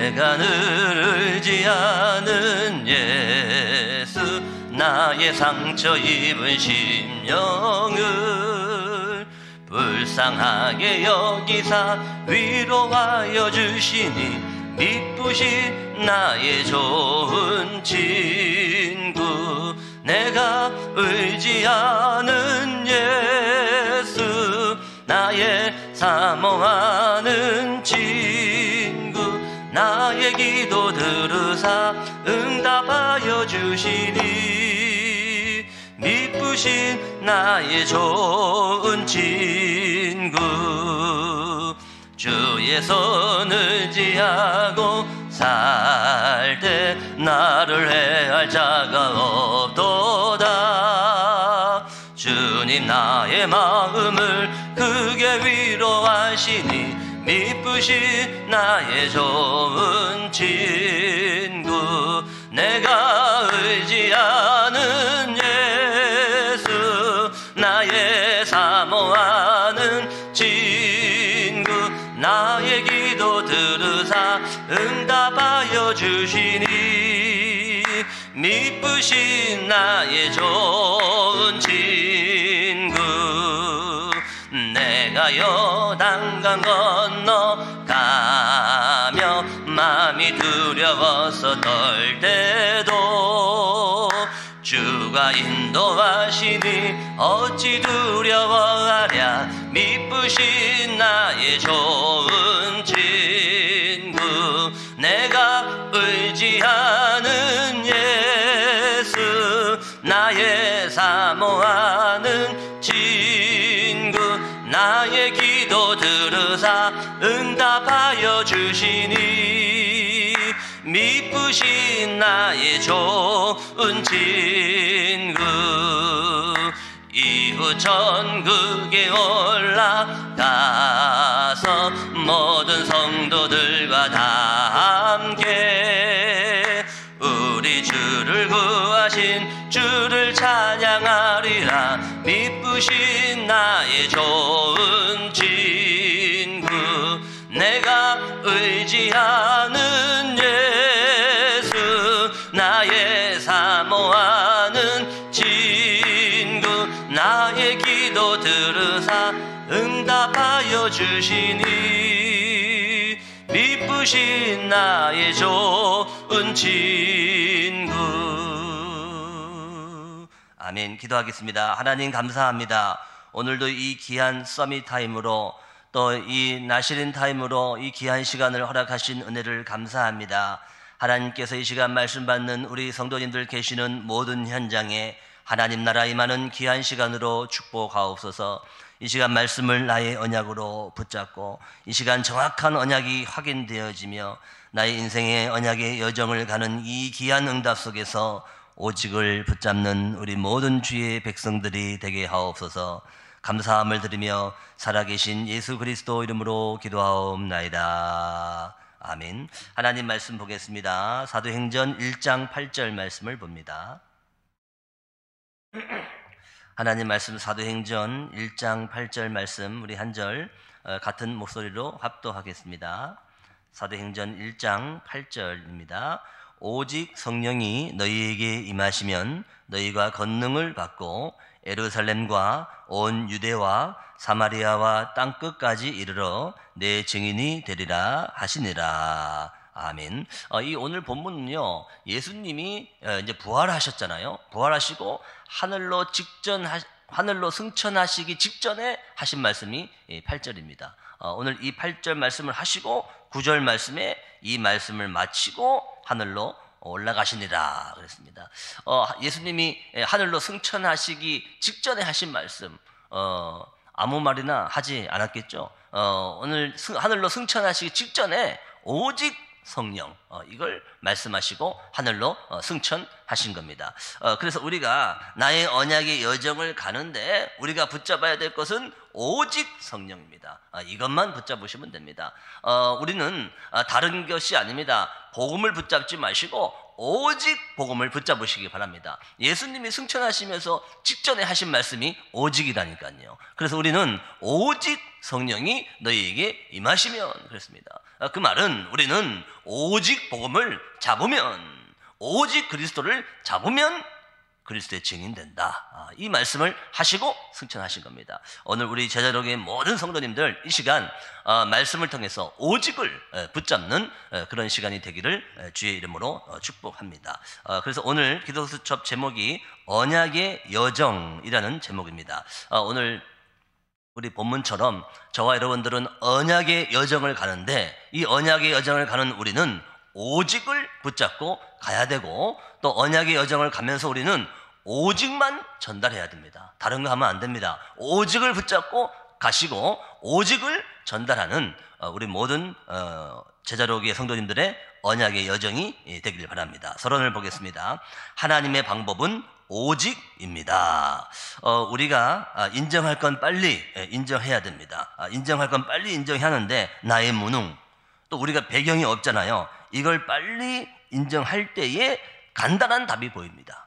내가 늘 의지하는 예수, 나의 상처 입은 심령을 불쌍하게 여기사 위로하여 주시니 미쁘신 나의 좋은 친구, 내가 의지하는 예수, 나의 사모하는 친구, 나의 기도 들으사 응답하여 주시니 미쁘신 나의 좋은 친구. 주의 손 의지하고 살 때 나를 해할 자가 없도다. 주님 나의 마음을 크게 위로하시니 미쁘신 나의 좋은 친구, 내가 의지하는 예수, 나의 사모하는 친구, 나의 기도 들으사 응답하여 주시니 미쁘신 나의 좋은 친구. 내가 요단강 건너가며 마음이 두려워서 떨 때도 주가 인도하시니 어찌 두려워하랴. 미쁘신 나의 좋은 친구, 내가 의지하는 예수, 나의 사모하는 친구, 나의 기도 들으사 응답하여 주시니 미쁘신 나의 좋은 친구. 이후 천국에 올라가서 모든 성도들과 다 함께 우리 주를 구하신 주를 찬양하리라. 미쁘신 나의 좋은 친구, 내가 의지하는 예수, 나의 사모하는 친구, 나의 기도 들으사 응답하여 주시니 미쁘신 나의 좋은 친구. 아멘. 기도하겠습니다. 하나님 감사합니다. 오늘도 이 귀한 서밋 타임으로 또 이 나시린 타임으로 이 귀한 시간을 허락하신 은혜를 감사합니다. 하나님께서 이 시간 말씀 받는 우리 성도님들 계시는 모든 현장에 하나님 나라 임하는 귀한 시간으로 축복하옵소서. 이 시간 말씀을 나의 언약으로 붙잡고 이 시간 정확한 언약이 확인되어지며 나의 인생의 언약의 여정을 가는 이 귀한 응답 속에서 오직을 붙잡는 우리 모든 주의 백성들이 되게 하옵소서. 감사함을 드리며 살아계신 예수 그리스도 이름으로 기도하옵나이다. 아멘. 하나님 말씀 보겠습니다. 사도행전 1장 8절 말씀을 봅니다. 하나님 말씀 사도행전 1장 8절 말씀 우리 한 절 같은 목소리로 합독하겠습니다. 사도행전 1장 8절입니다. 오직 성령이 너희에게 임하시면 너희가 권능을 받고 예루살렘과 온 유대와 사마리아와 땅끝까지 이르러 내 증인이 되리라 하시니라. 아멘. 이 오늘 본문은요, 예수님이 이제 부활하셨잖아요. 부활하시고 하늘로 승천하시기 직전에 하신 말씀이 8절입니다. 오늘 이 8절 말씀을 하시고 9절 말씀에 이 말씀을 마치고 하늘로 올라가시니라 그랬습니다. 예수님이 하늘로 승천하시기 직전에 하신 말씀, 아무 말이나 하지 않았겠죠. 오늘 하늘로 승천하시기 직전에 오직 성령, 이걸 말씀하시고 하늘로 승천하신 겁니다. 그래서 우리가 나의 언약의 여정을 가는데 우리가 붙잡아야 될 것은 오직 성령입니다. 이것만 붙잡으시면 됩니다. 우리는 다른 것이 아닙니다. 복음을 붙잡지 마시고 오직 복음을 붙잡으시기 바랍니다. 예수님이 승천하시면서 직전에 하신 말씀이 오직이라니까요. 그래서 우리는 오직 성령이 너희에게 임하시면 그랬습니다. 그 말은 우리는 오직 복음을 잡으면, 오직 그리스도를 잡으면 그리스도의 증인된다. 이 말씀을 하시고 승천하신 겁니다. 오늘 우리 제자록의 모든 성도님들 이 시간 말씀을 통해서 오직을 붙잡는 그런 시간이 되기를 주의 이름으로 축복합니다. 그래서 오늘 기도 수첩 제목이 언약의 여정이라는 제목입니다. 오늘 우리 본문처럼 저와 여러분들은 언약의 여정을 가는데, 이 언약의 여정을 가는 우리는 오직을 붙잡고 가야 되고, 또 언약의 여정을 가면서 우리는 오직만 전달해야 됩니다. 다른 거 하면 안 됩니다. 오직을 붙잡고 가시고 오직을 전달하는 우리 모든 제자록의 성도님들의 언약의 여정이 되길 바랍니다. 서론을 보겠습니다. 하나님의 방법은 오직입니다. 우리가 인정할 건 빨리 인정해야 됩니다. 인정할 건 빨리 인정해야 하는데 나의 무능, 또 우리가 배경이 없잖아요. 이걸 빨리 인정할 때에 간단한 답이 보입니다.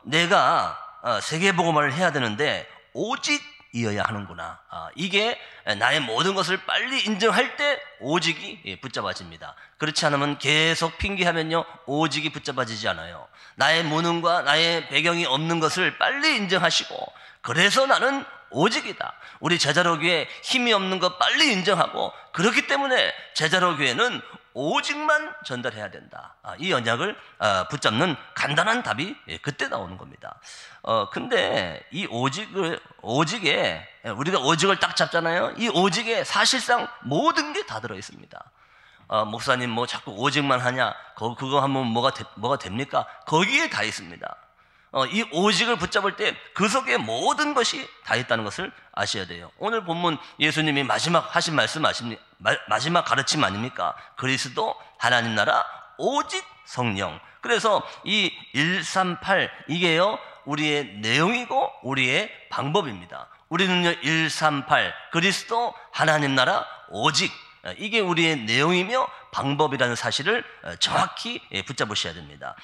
내가 세계복음화를 해야 되는데 오직이어야 하는구나. 이게 나의 모든 것을 빨리 인정할 때 오직이 붙잡아집니다. 그렇지 않으면 계속 핑계하면요, 오직이 붙잡아지지 않아요. 나의 무능과 나의 배경이 없는 것을 빨리 인정하시고, 그래서 나는 오직이다. 우리 제자로 교회 힘이 없는 거 빨리 인정하고, 그렇기 때문에 제자로 교회는 오직만 전달해야 된다. 이 언약을 붙잡는 간단한 답이 그때 나오는 겁니다. 근데 이 오직에 우리가 오직을 딱 잡잖아요. 이 오직에 사실상 모든 게 다 들어 있습니다. 목사님 뭐 자꾸 오직만 하냐? 그거 하면 뭐가 됩니까? 거기에 다 있습니다. 이 오직을 붙잡을 때 그 속에 모든 것이 다 있다는 것을 아셔야 돼요. 오늘 본문 예수님이 마지막 하신 말씀 마지막 가르침 아닙니까? 그리스도, 하나님 나라, 오직 성령. 그래서 이 138 이게요 우리의 내용이고 우리의 방법입니다. 우리는요 138 그리스도, 하나님 나라, 오직, 이게 우리의 내용이며 방법이라는 사실을 정확히 붙잡으셔야 됩니다.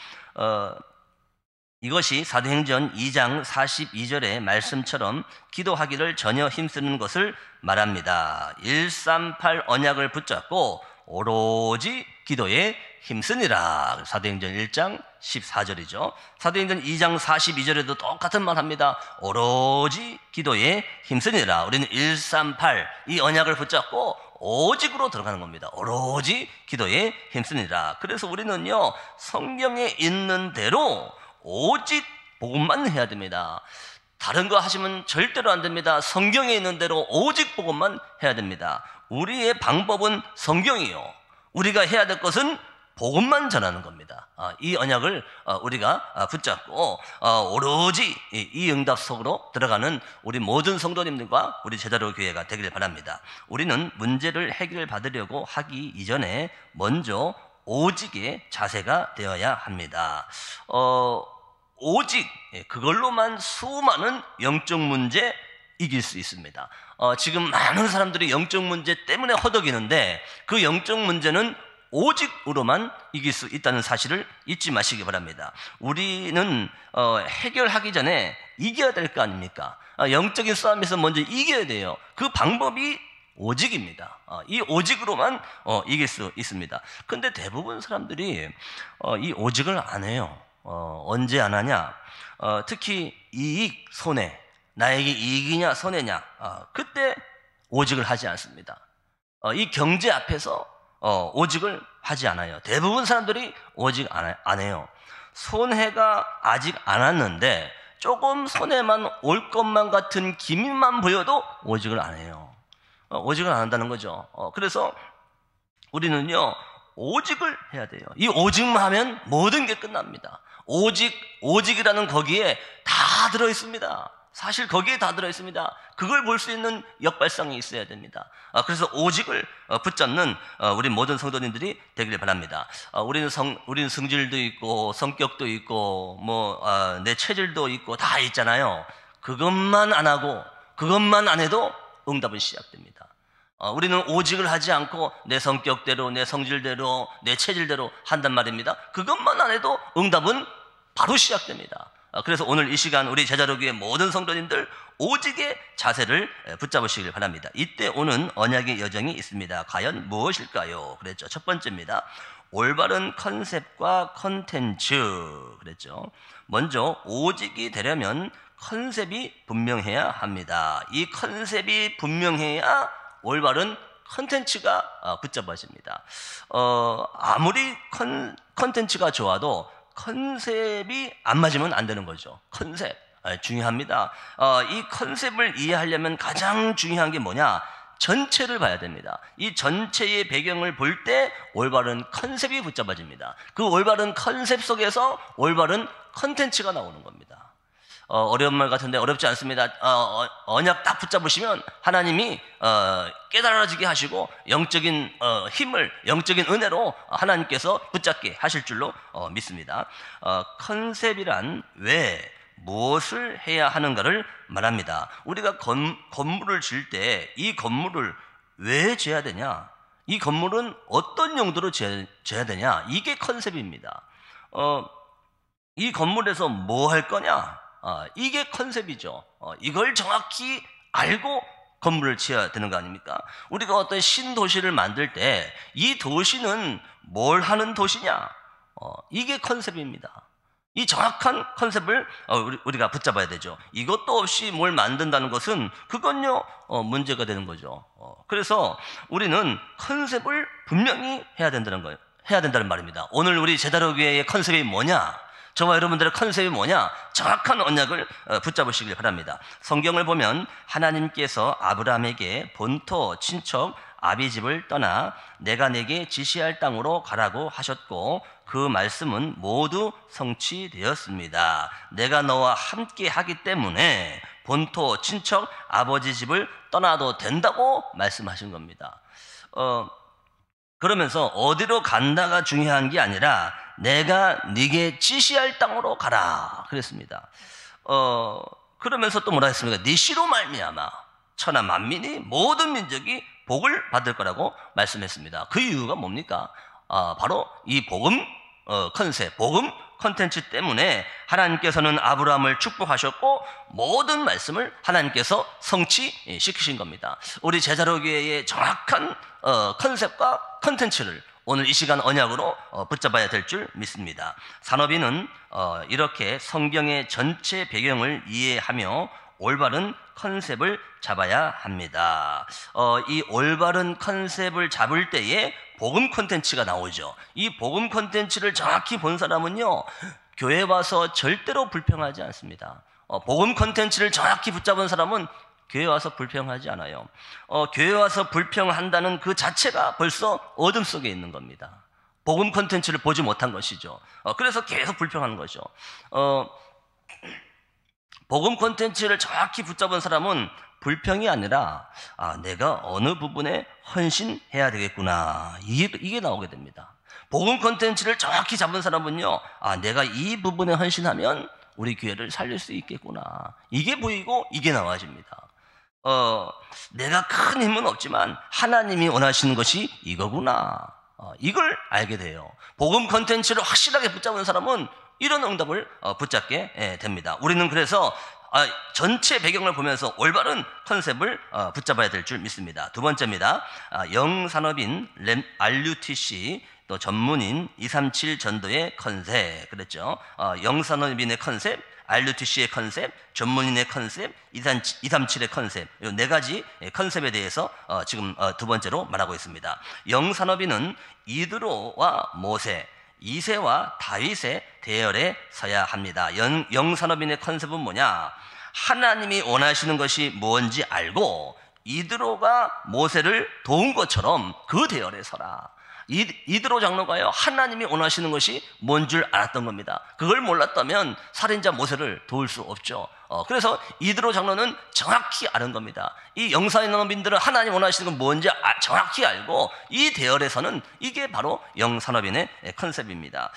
이것이 사도행전 2장 42절의 말씀처럼 기도하기를 전혀 힘쓰는 것을 말합니다. 138 언약을 붙잡고 오로지 기도에 힘쓰니라. 사도행전 1장 14절이죠. 사도행전 2장 42절에도 똑같은 말 합니다. 오로지 기도에 힘쓰니라. 우리는 138 이 언약을 붙잡고 오직으로 들어가는 겁니다. 오로지 기도에 힘쓰니라. 그래서 우리는요 성경에 있는 대로 오직 복음만 해야 됩니다. 다른 거 하시면 절대로 안 됩니다. 성경에 있는 대로 오직 복음만 해야 됩니다. 우리의 방법은 성경이요, 우리가 해야 될 것은 복음만 전하는 겁니다. 이 언약을 우리가 붙잡고 오로지 이 응답 속으로 들어가는 우리 모든 성도님들과 우리 제자로 교회가 되길 바랍니다. 우리는 문제를 해결받으려고 하기 이전에 먼저 오직의 자세가 되어야 합니다. 오직 그걸로만 수많은 영적 문제 이길 수 있습니다. 지금 많은 사람들이 영적 문제 때문에 허덕이는데 그 영적 문제는 오직으로만 이길 수 있다는 사실을 잊지 마시기 바랍니다. 우리는 해결하기 전에 이겨야 될 거 아닙니까? 영적인 싸움에서 먼저 이겨야 돼요. 그 방법이 오직입니다. 이 오직으로만 이길 수 있습니다. 근데 대부분 사람들이 이 오직을 안 해요. 언제 안 하냐? 특히 이익, 손해, 나에게 이익이냐 손해냐, 그때 오직을 하지 않습니다. 이 경제 앞에서 오직을 하지 않아요. 대부분 사람들이 오직 안 해요. 손해가 아직 안 왔는데 조금 손해만 올 것만 같은 기미만 보여도 오직을 안 해요. 오직을 안 한다는 거죠. 그래서 우리는요 오직을 해야 돼요. 이 오직만 하면 모든 게 끝납니다. 오직이라는 거기에 다 들어있습니다. 사실 거기에 다 들어있습니다. 그걸 볼 수 있는 역발상이 있어야 됩니다. 그래서 오직을 붙잡는 우리 모든 성도님들이 되길 바랍니다. 우리는 성질도 있고 성격도 있고 내 체질도 있고 다 있잖아요. 그것만 안 하고 그것만 안 해도 응답은 시작됩니다. 우리는 오직을 하지 않고 내 성격대로, 내 성질대로, 내 체질대로 한단 말입니다. 그것만 안 해도 응답은 바로 시작됩니다. 그래서 오늘 이 시간 우리 제자로교회 모든 성도님들 오직의 자세를 붙잡으시길 바랍니다. 이때 오는 언약의 여정이 있습니다. 과연 무엇일까요? 그랬죠. 첫 번째입니다. 올바른 컨셉과 컨텐츠. 그랬죠. 먼저 오직이 되려면 컨셉이 분명해야 합니다. 이 컨셉이 분명해야 올바른 컨텐츠가 붙잡아집니다. 아무리 컨텐츠가 좋아도 컨셉이 안 맞으면 안 되는 거죠. 컨셉 중요합니다. 이 컨셉을 이해하려면 가장 중요한 게 뭐냐? 전체를 봐야 됩니다. 이 전체의 배경을 볼 때 올바른 컨셉이 붙잡아집니다. 그 올바른 컨셉 속에서 올바른 컨텐츠가 나오는 겁니다. 어려운 말 같은데 어렵지 않습니다. 언약 딱 붙잡으시면 하나님이 깨달아지게 하시고 영적인 힘을, 영적인 은혜로 하나님께서 붙잡게 하실 줄로 믿습니다. 컨셉이란 왜 무엇을 해야 하는가를 말합니다. 우리가 건물을 지을 때 이 건물을 왜 지어야 되냐? 이 건물은 어떤 용도로 지어야 되냐? 이게 컨셉입니다. 이 건물에서 뭐 할 거냐? 이게 컨셉이죠. 이걸 정확히 알고 건물을 지어야 되는 거 아닙니까? 우리가 어떤 신도시를 만들 때 이 도시는 뭘 하는 도시냐? 이게 컨셉입니다. 이 정확한 컨셉을 우리가 붙잡아야 되죠. 이것도 없이 뭘 만든다는 것은 그건요 문제가 되는 거죠. 그래서 우리는 컨셉을 분명히 해야 된다는 말입니다. 오늘 우리 제자로교회의 컨셉이 뭐냐? 저와 여러분들의 컨셉이 뭐냐? 정확한 언약을 붙잡으시길 바랍니다. 성경을 보면 하나님께서 아브라함에게 본토 친척 아비집을 떠나 내가 내게 지시할 땅으로 가라고 하셨고 그 말씀은 모두 성취되었습니다. 내가 너와 함께 하기 때문에 본토 친척 아버지 집을 떠나도 된다고 말씀하신 겁니다. 그러면서 어디로 간다가 중요한 게 아니라 내가 네게 지시할 땅으로 가라 그랬습니다. 그러면서 또 뭐라 했습니까? 네 씨로 말미암아 천하 만민이 모든 민족이 복을 받을 거라고 말씀했습니다. 그 이유가 뭡니까? 바로 이 복음 컨셉, 복음 컨텐츠 때문에 하나님께서는 아브라함을 축복하셨고 모든 말씀을 하나님께서 성취시키신 겁니다. 우리 제자로교회의 정확한 컨셉과 컨텐츠를 오늘 이 시간 언약으로 붙잡아야 될 줄 믿습니다. 산업인은 이렇게 성경의 전체 배경을 이해하며 올바른 컨셉을 잡아야 합니다. 이 올바른 컨셉을 잡을 때에 복음 콘텐츠가 나오죠. 이 복음 콘텐츠를 정확히 본 사람은요 교회 와서 절대로 불평하지 않습니다. 복음 콘텐츠를 정확히 붙잡은 사람은 교회 와서 불평하지 않아요. 교회 와서 불평한다는 그 자체가 벌써 어둠 속에 있는 겁니다. 복음 콘텐츠를 보지 못한 것이죠. 그래서 계속 불평하는 거죠. 복음 콘텐츠를 정확히 붙잡은 사람은 불평이 아니라 내가 어느 부분에 헌신해야 되겠구나 이게 나오게 됩니다. 복음 콘텐츠를 정확히 잡은 사람은요 내가 이 부분에 헌신하면 우리 교회를 살릴 수 있겠구나 이게 보이고 이게 나와집니다. 내가 큰 힘은 없지만 하나님이 원하시는 것이 이거구나 이걸 알게 돼요. 복음 콘텐츠를 확실하게 붙잡은 사람은 이런 응답을 붙잡게 됩니다. 우리는 그래서 전체 배경을 보면서 올바른 컨셉을 붙잡아야 될 줄 믿습니다. 두 번째입니다. 영산업인 RUTC 또 전문인 237 전도의 컨셉 그랬죠. 영산업인의 컨셉, RUTC의 컨셉, 전문인의 컨셉, 237의 컨셉 이 네 가지 컨셉에 대해서 지금 두 번째로 말하고 있습니다. 영산업인은 이드로와 모세, 이새와 다윗의 대열에 서야 합니다. 영산업인의 컨셉은 뭐냐? 하나님이 원하시는 것이 뭔지 알고 이드로가 모세를 도운 것처럼 그 대열에 서라. 이드로 장로가요 하나님이 원하시는 것이 뭔 줄 알았던 겁니다. 그걸 몰랐다면 살인자 모세를 도울 수 없죠. 그래서 이드로 장로는 정확히 아는 겁니다. 이 영산업인들은 하나님 원하시는 건 뭔지 정확히 알고 이 대열에서는 이게 바로 영산업인의 컨셉입니다.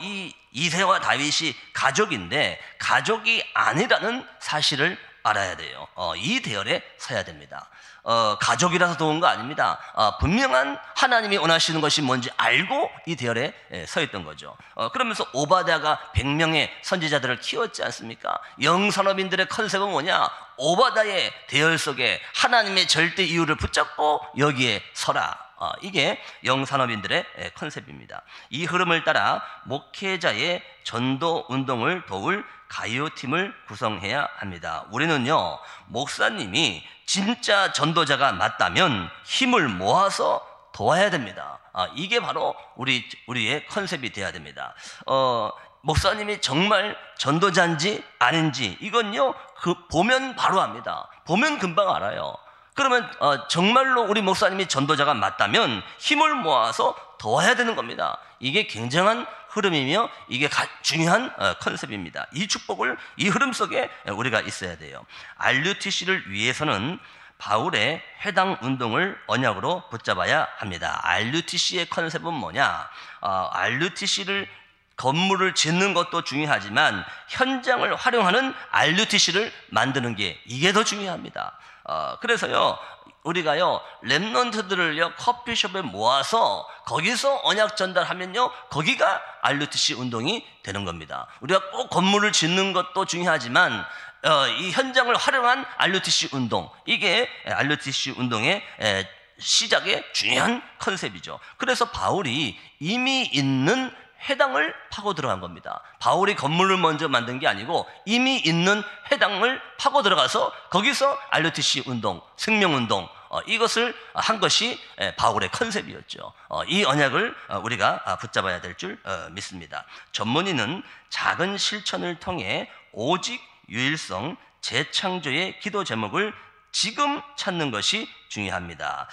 이 이새와 다윗이 가족인데 가족이 아니라는 사실을 알아야 돼요. 이 대열에 서야 됩니다. 가족이라서 도운 거 아닙니다. 분명한 하나님이 원하시는 것이 뭔지 알고 이 대열에 서 있던 거죠. 그러면서 오바댜가 100명의 선지자들을 키웠지 않습니까? 영산업인들의 컨셉은 뭐냐? 오바댜의 대열 속에 하나님의 절대 이유를 붙잡고 여기에 서라. 이게 영산업인들의 컨셉입니다. 이 흐름을 따라 목회자의 전도 운동을 도울 가이오팀을 구성해야 합니다. 우리는요, 목사님이 진짜 전도자가 맞다면 힘을 모아서 도와야 됩니다. 이게 바로 우리의 컨셉이 돼야 됩니다. 목사님이 정말 전도자인지 아닌지 이건요, 보면 바로 압니다. 보면 금방 알아요. 그러면 정말로 우리 목사님이 전도자가 맞다면 힘을 모아서 도와야 되는 겁니다. 이게 굉장한 흐름이며 이게 중요한 컨셉입니다. 이 축복을 이 흐름 속에 우리가 있어야 돼요. RUTC를 위해서는 바울의 회당 운동을 언약으로 붙잡아야 합니다. RUTC의 컨셉은 뭐냐? RUTC를 건물을 짓는 것도 중요하지만 현장을 활용하는 RUTC를 만드는 게 이게 더 중요합니다. 그래서요, 우리가요, 랩런트들을요, 커피숍에 모아서 거기서 언약 전달하면요, 거기가 RUTC 운동이 되는 겁니다. 우리가 꼭 건물을 짓는 것도 중요하지만 이 현장을 활용한 RUTC 운동, 이게 RUTC 운동의 시작의 중요한 컨셉이죠. 그래서 바울이 이미 있는 회당을 파고 들어간 겁니다. 바울이 건물을 먼저 만든 게 아니고 이미 있는 회당을 파고 들어가서 거기서 RUTC 운동, 생명운동, 이것을 한 것이 바울의 컨셉이었죠. 이 언약을 우리가 붙잡아야 될 줄 믿습니다. 전문의는 작은 실천을 통해 오직 유일성 재창조의 기도 제목을 지금 찾는 것이 중요합니다.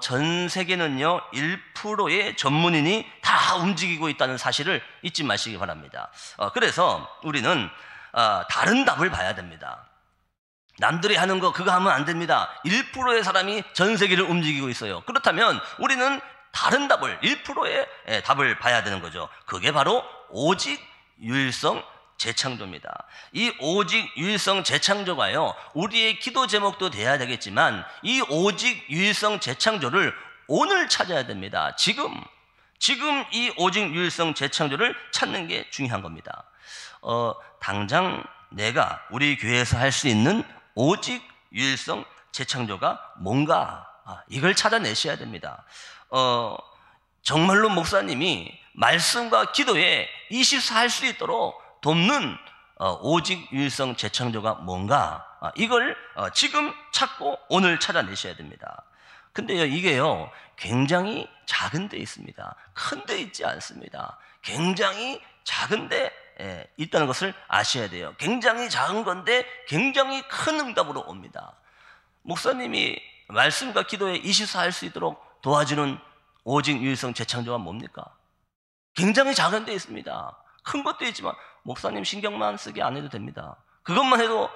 전 세계는요, 1%의 전문인이 다 움직이고 있다는 사실을 잊지 마시기 바랍니다. 그래서 우리는 다른 답을 봐야 됩니다. 남들이 하는 거 그거 하면 안 됩니다. 1%의 사람이 전 세계를 움직이고 있어요. 그렇다면 우리는 다른 답을, 1%의 답을 봐야 되는 거죠. 그게 바로 오직 유일성 재창조입니다. 이 오직 유일성 재창조가요, 우리의 기도 제목도 돼야 되겠지만 이 오직 유일성 재창조를 오늘 찾아야 됩니다. 지금 이 오직 유일성 재창조를 찾는 게 중요한 겁니다. 당장 내가 우리 교회에서 할 수 있는 오직 유일성 재창조가 뭔가, 이걸 찾아내셔야 됩니다. 정말로 목사님이 말씀과 기도에 24 할 수 있도록 돕는 오직 유일성 재창조가 뭔가, 이걸 지금 찾고 오늘 찾아내셔야 됩니다. 근데요, 이게요, 굉장히 작은 데 있습니다. 큰 데 있지 않습니다. 굉장히 작은 데 있다는 것을 아셔야 돼요. 굉장히 작은 건데 굉장히 큰 응답으로 옵니다. 목사님이 말씀과 기도에 24 할 수 있도록 도와주는 오직 유일성 재창조가 뭡니까? 굉장히 작은 데 있습니다. 큰 것도 있지만 목사님 신경만 쓰게 안 해도 됩니다. 그것만 해도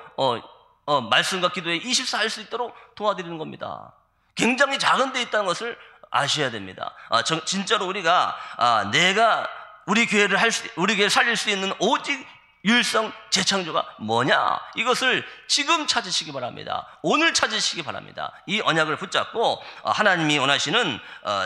말씀과 기도에 24 할 수 있도록 도와드리는 겁니다. 굉장히 작은 데 있다는 것을 아셔야 됩니다. 진짜로 우리가 내가 우리 교회를 살릴 수 있는 오직 유일성 재창조가 뭐냐, 이것을 지금 찾으시기 바랍니다. 오늘 찾으시기 바랍니다. 이 언약을 붙잡고 하나님이 원하시는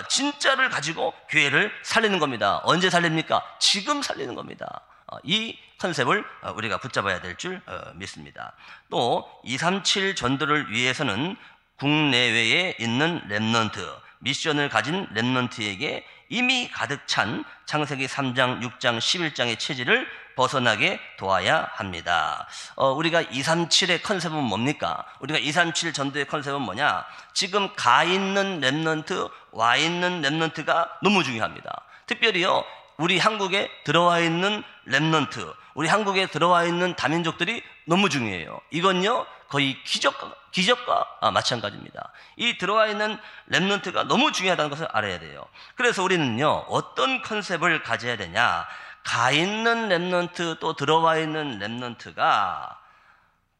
진짜를 가지고 교회를 살리는 겁니다. 언제 살립니까? 지금 살리는 겁니다. 이 컨셉을 우리가 붙잡아야 될 줄 믿습니다. 또 237 전도를 위해서는 국내외에 있는 랩넌트, 미션을 가진 랩넌트에게 이미 가득 찬 창세기 3장, 6장, 11장의 체질을 벗어나게 도와야 합니다. 우리가 237의 컨셉은 뭡니까? 우리가 237 전도의 컨셉은 뭐냐? 지금 가 있는 랩넌트, 와 있는 랩넌트가 너무 중요합니다. 특별히요, 우리 한국에 들어와 있는 랩넌트, 우리 한국에 들어와 있는 다민족들이 너무 중요해요. 이건요, 거의 기적과 마찬가지입니다. 이 들어와 있는 랩넌트가 너무 중요하다는 것을 알아야 돼요. 그래서 우리는요, 어떤 컨셉을 가져야 되냐? 가 있는 랩넌트, 또 들어와 있는 랩넌트가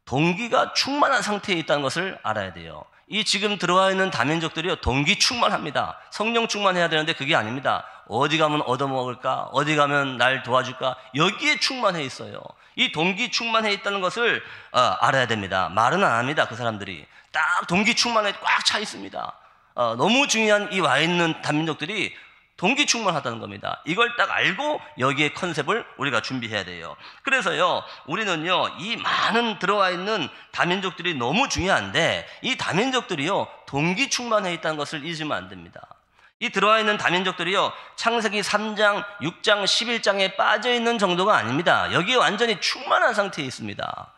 동기가 충만한 상태에 있다는 것을 알아야 돼요. 이 지금 들어와 있는 다민족들이요, 동기 충만합니다. 성령 충만해야 되는데 그게 아닙니다. 어디 가면 얻어먹을까? 어디 가면 날 도와줄까? 여기에 충만해 있어요. 이 동기 충만해 있다는 것을 알아야 됩니다. 말은 안 합니다. 그 사람들이 딱 동기 충만에 꽉 차 있습니다. 너무 중요한 이 와 있는 다민족들이 동기 충만하다는 겁니다. 이걸 딱 알고 여기에 컨셉을 우리가 준비해야 돼요. 그래서요, 우리는요, 이 많은 들어와 있는 다민족들이 너무 중요한데, 이 다민족들이요, 동기 충만해 있다는 것을 잊으면 안 됩니다. 이 들어와 있는 다민족들이요, 창세기 3장, 6장, 11장에 빠져 있는 정도가 아닙니다. 여기에 완전히 충만한 상태에 있습니다.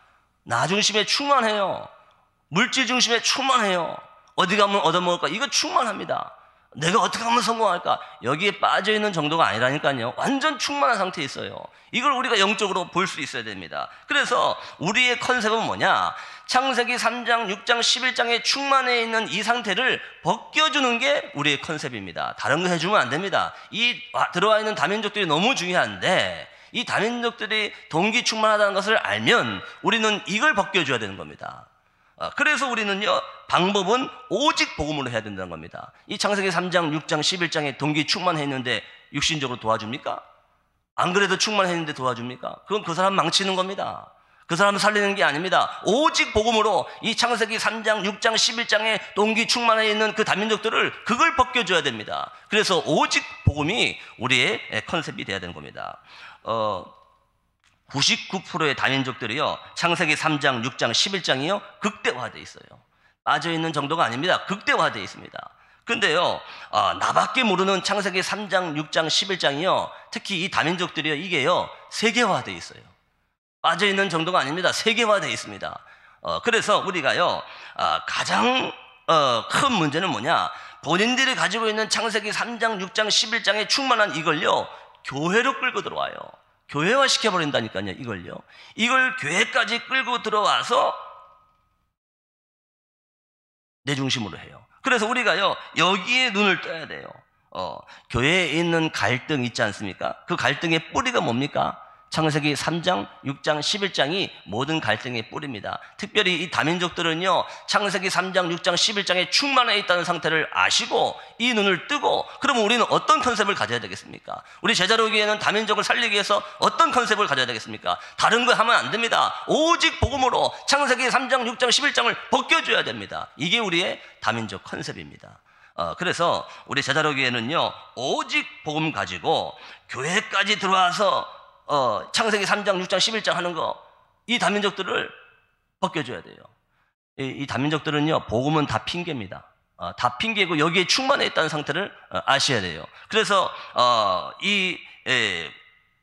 나 중심에 충만해요. 물질 중심에 충만해요. 어디 가면 얻어먹을까? 이거 충만합니다. 내가 어떻게 하면 성공할까? 여기에 빠져 있는 정도가 아니라니까요. 완전 충만한 상태에 있어요. 이걸 우리가 영적으로 볼 수 있어야 됩니다. 그래서 우리의 컨셉은 뭐냐? 창세기 3장, 6장, 11장에 충만해 있는 이 상태를 벗겨주는 게 우리의 컨셉입니다. 다른 거 해주면 안 됩니다. 이 들어와 있는 다민족들이 너무 중요한데, 이 다민족들이 동기 충만하다는 것을 알면 우리는 이걸 벗겨줘야 되는 겁니다. 그래서 우리는요, 방법은 오직 복음으로 해야 된다는 겁니다. 이 창세기 3장, 6장, 11장에 동기 충만했는데 육신적으로 도와줍니까? 안 그래도 충만했는데 도와줍니까? 그건 그 사람 망치는 겁니다. 그 사람 살리는 게 아닙니다. 오직 복음으로 이 창세기 3장, 6장, 11장에 동기 충만해 있는 그 다민족들을 그걸 벗겨줘야 됩니다. 그래서 오직 복음이 우리의 컨셉이 돼야 되는 겁니다. 99%의 다민족들이요, 창세기 3장, 6장, 11장이요, 극대화되어 있어요. 빠져있는 정도가 아닙니다. 극대화되어 있습니다. 근데요, 나밖에 모르는 창세기 3장, 6장, 11장이요, 특히 이 다민족들이요, 이게요, 세계화되어 있어요. 빠져있는 정도가 아닙니다. 세계화되어 있습니다. 그래서 우리가요, 가장 큰 문제는 뭐냐? 본인들이 가지고 있는 창세기 3장, 6장, 11장에 충만한 이걸요, 교회로 끌고 들어와요. 교회화 시켜버린다니까요, 이걸요. 이걸 교회까지 끌고 들어와서 내 중심으로 해요. 그래서 우리가요, 여기에 눈을 떠야 돼요. 교회에 있는 갈등 있지 않습니까? 그 갈등의 뿌리가 뭡니까? 창세기 3장, 6장, 11장이 모든 갈등의 뿌리입니다. 특별히 이 다민족들은요, 창세기 3장, 6장, 11장에 충만해 있다는 상태를 아시고 이 눈을 뜨고, 그러면 우리는 어떤 컨셉을 가져야 되겠습니까? 우리 제자로기에는 다민족을 살리기 위해서 어떤 컨셉을 가져야 되겠습니까? 다른 거 하면 안 됩니다. 오직 복음으로 창세기 3장, 6장, 11장을 벗겨줘야 됩니다. 이게 우리의 다민족 컨셉입니다. 그래서 우리 제자로기에는요, 오직 복음 가지고 교회까지 들어와서 창세기 3장, 6장, 11장 하는 거, 이 다민족들을 벗겨줘야 돼요. 이 다민족들은요, 복음은 다 핑계입니다. 다 핑계고 여기에 충만해 있다는 상태를 아셔야 돼요. 그래서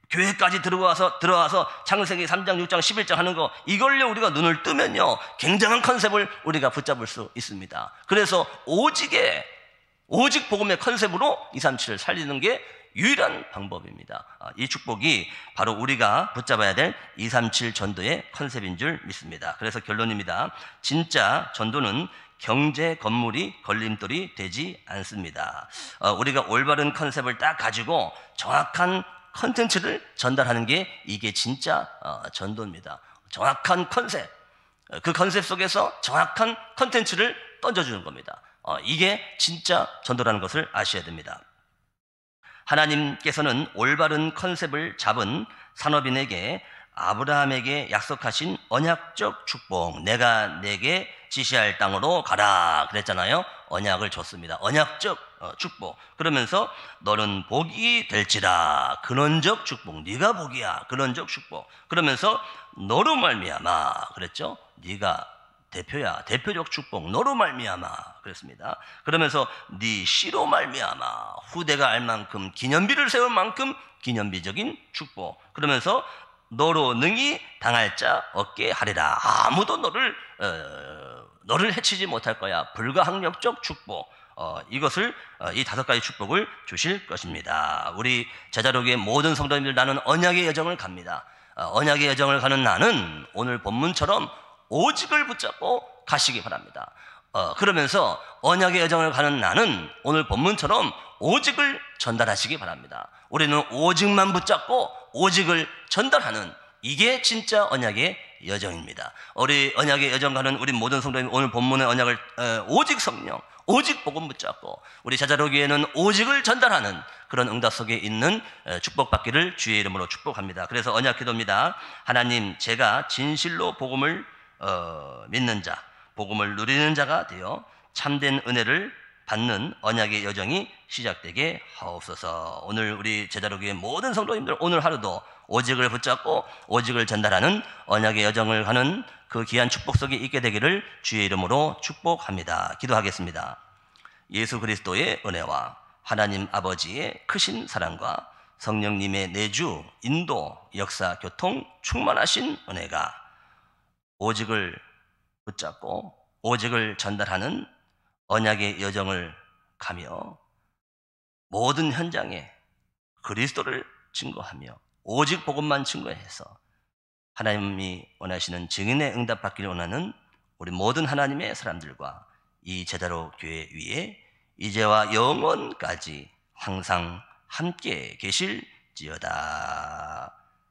교회까지 들어와서 창세기 3장, 6장, 11장 하는 거, 이걸요 우리가 눈을 뜨면요, 굉장한 컨셉을 우리가 붙잡을 수 있습니다. 그래서 오직 복음의 컨셉으로 237을 살리는 게 유일한 방법입니다. 이 축복이 바로 우리가 붙잡아야 될 237 전도의 컨셉인 줄 믿습니다. 그래서 결론입니다. 진짜 전도는 경제 건물이 걸림돌이 되지 않습니다. 우리가 올바른 컨셉을 딱 가지고 정확한 컨텐츠를 전달하는 게 이게 진짜 전도입니다. 정확한 컨셉, 그 컨셉 속에서 정확한 컨텐츠를 던져주는 겁니다. 이게 진짜 전도라는 것을 아셔야 됩니다. 하나님께서는 올바른 컨셉을 잡은 산업인에게 아브라함에게 약속하신 언약적 축복, 내가 내게 지시할 땅으로 가라 그랬잖아요. 언약을 줬습니다. 언약적 축복. 그러면서 너는 복이 될지라, 근원적 축복. 네가 복이야, 근원적 축복. 그러면서 너로 말미암아 그랬죠. 네가 대표야, 대표적 축복, 너로 말미암아 그랬습니다. 그러면서 네 씨로 말미암아 후대가 알 만큼, 기념비를 세울 만큼 기념비적인 축복. 그러면서 너로 능히 당할 자 없게 하리라. 아무도 너를 해치지 못할 거야. 불가항력적 축복. 이것을 이 5가지 축복을 주실 것입니다. 우리 제자로기의 모든 성도님들, 나는 언약의 여정을 갑니다. 언약의 여정을 가는 나는 오늘 본문처럼 오직을 붙잡고 가시기 바랍니다. 그러면서 언약의 여정을 가는 나는 오늘 본문처럼 오직을 전달하시기 바랍니다. 우리는 오직만 붙잡고 오직을 전달하는, 이게 진짜 언약의 여정입니다. 우리 언약의 여정 가는 우리 모든 성도님, 오늘 본문의 언약을 오직 성령, 오직 복음 붙잡고 우리 제자로교회는 오직을 전달하는 그런 응답 속에 있는 축복받기를 주의 이름으로 축복합니다. 그래서 언약 기도입니다. 하나님, 제가 진실로 복음을 믿는 자, 복음을 누리는 자가 되어 참된 은혜를 받는 언약의 여정이 시작되게 하옵소서. 오늘 우리 제자로교회 모든 성도님들, 오늘 하루도 오직을 붙잡고 오직을 전달하는 언약의 여정을 가는 그 귀한 축복 속에 있게 되기를 주의 이름으로 축복합니다. 기도하겠습니다. 예수 그리스도의 은혜와 하나님 아버지의 크신 사랑과 성령님의 내주, 인도, 역사, 교통, 충만하신 은혜가 오직을 붙잡고 오직을 전달하는 언약의 여정을 가며 모든 현장에 그리스도를 증거하며 오직 복음만 증거해서 하나님이 원하시는 증인의 응답받기를 원하는 우리 모든 하나님의 사람들과 이 제자로 교회 위에 이제와 영원까지 항상 함께 계실지어다.